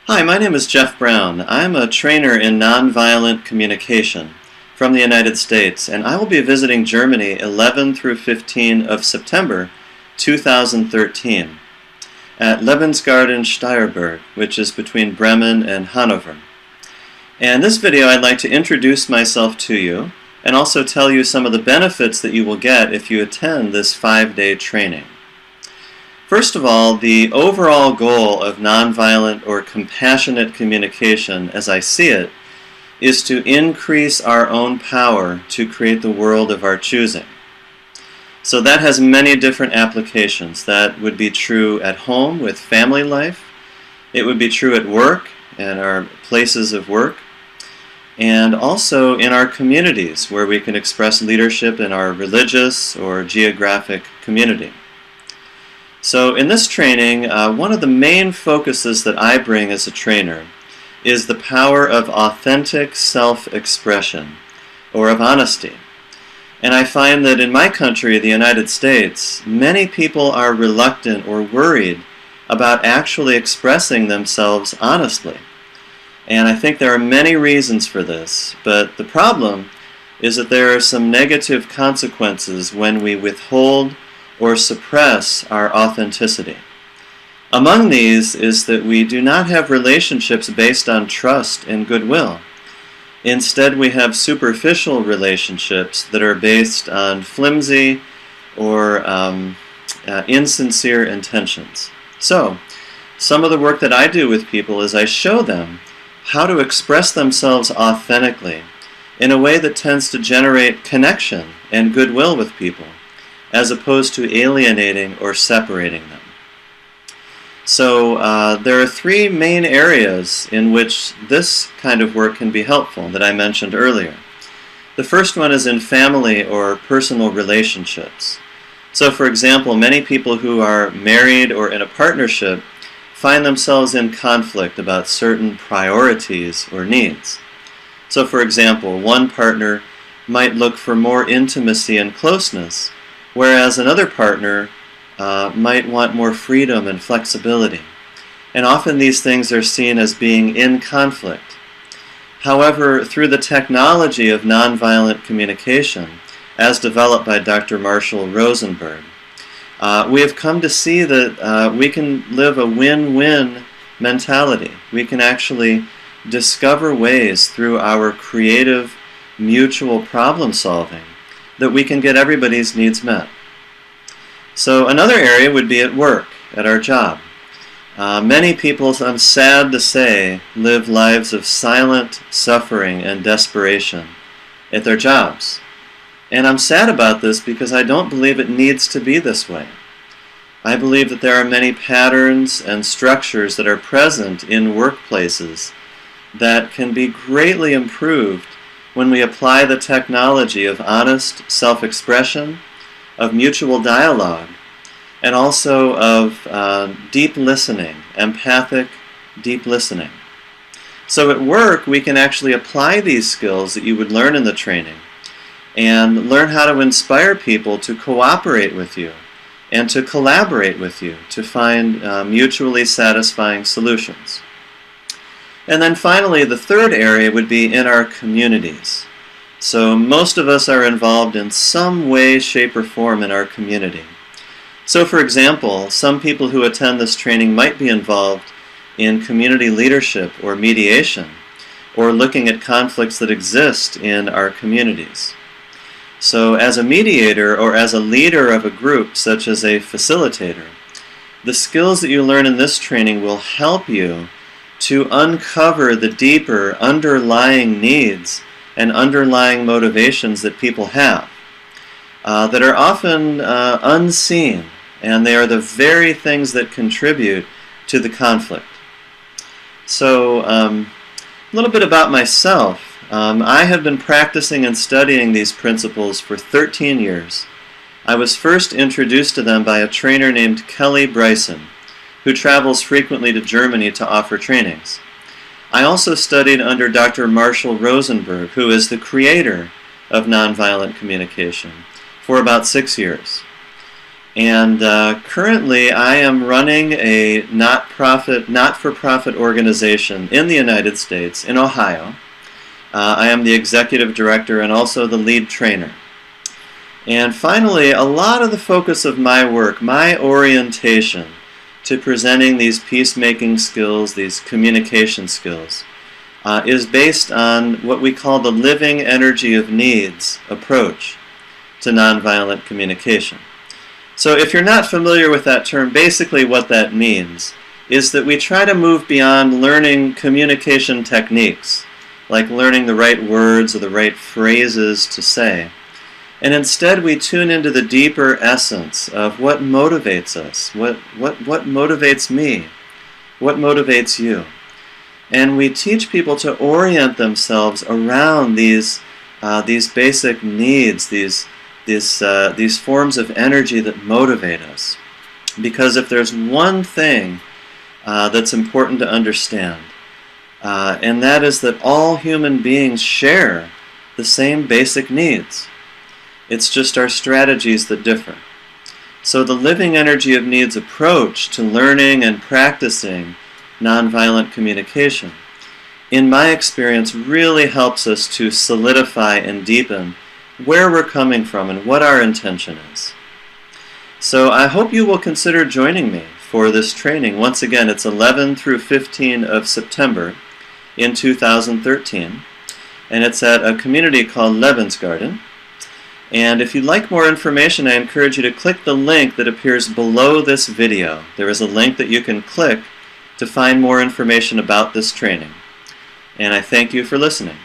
Hi, my name is Jeff Brown. I'm a trainer in nonviolent communication from the United States, and I will be visiting Germany 11 through 15 of September 2013 at Lebensgarten Steierberg, which is between Bremen and Hanover. And in this video I'd like to introduce myself to you and also tell you some of the benefits that you will get if you attend this 5-day training. First of all, the overall goal of nonviolent or compassionate communication, as I see it, is to increase our own power to create the world of our choosing. So that has many different applications. That would be true at home with family life. It would be true at work and our places of work, and also in our communities where we can express leadership in our religious or geographic community. So in this training, one of the main focuses that I bring as a trainer is the power of authentic self-expression, or of honesty. And I find that in my country, the United States, many people are reluctant or worried about actually expressing themselves honestly. And I think there are many reasons for this, but the problem is that there are some negative consequences when we withhold or suppress our authenticity. Among these is that we do not have relationships based on trust and goodwill. Instead, we have superficial relationships that are based on flimsy or insincere intentions. So, some of the work that I do with people is I show them how to express themselves authentically in a way that tends to generate connection and goodwill with people, as opposed to alienating or separating them. So there are three main areas in which this kind of work can be helpful that I mentioned earlier. The first one is in family or personal relationships. So for example, many people who are married or in a partnership find themselves in conflict about certain priorities or needs. So for example, one partner might look for more intimacy and closeness, whereas another partner might want more freedom and flexibility. And often these things are seen as being in conflict. However, through the technology of nonviolent communication, as developed by Dr. Marshall Rosenberg, we have come to see that we can live a win-win mentality. We can actually discover ways through our creative, mutual problem solving that we can get everybody's needs met. So another area would be at work, at our job. Many people, I'm sad to say, live lives of silent suffering and desperation at their jobs. And I'm sad about this because I don't believe it needs to be this way. I believe that there are many patterns and structures that are present in workplaces that can be greatly improved when we apply the technology of honest self-expression, of mutual dialogue, and also of deep listening, empathic deep listening. So at work, we can actually apply these skills that you would learn in the training and learn how to inspire people to cooperate with you and to collaborate with you to find mutually satisfying solutions. And then finally, the third area would be in our communities. So most of us are involved in some way, shape, or form in our community. So for example, some people who attend this training might be involved in community leadership or mediation, or looking at conflicts that exist in our communities. So as a mediator or as a leader of a group, such as a facilitator, the skills that you learn in this training will help you to uncover the deeper underlying needs and underlying motivations that people have that are often unseen, and they are the very things that contribute to the conflict. So a little bit about myself. I have been practicing and studying these principles for 13 years. I was first introduced to them by a trainer named Kelly Bryson, who travels frequently to Germany to offer trainings. I also studied under Dr. Marshall Rosenberg, who is the creator of nonviolent communication, for about 6 years. And currently I am running a not-for-profit organization in the United States, in Ohio. I am the executive director and also the lead trainer. And finally, a lot of the focus of my work, my orientation to presenting these peacemaking skills, these communication skills, is based on what we call the living energy of needs approach to nonviolent communication. So if you're not familiar with that term, basically what that means is that we try to move beyond learning communication techniques, like learning the right words or the right phrases to say. And instead we tune into the deeper essence of what motivates us, what motivates me, what motivates you. And we teach people to orient themselves around these basic needs, these forms of energy that motivate us. Because if there's one thing that's important to understand, and that is that all human beings share the same basic needs. It's just our strategies that differ. So the living energy of needs approach to learning and practicing nonviolent communication, in my experience, really helps us to solidify and deepen where we're coming from and what our intention is. So I hope you will consider joining me for this training. Once again, it's 11 through 15 of September in 2013, and it's at a community called Lebensgarten. And if you'd like more information, I encourage you to click the link that appears below this video. There is a link that you can click to find more information about this training. And I thank you for listening.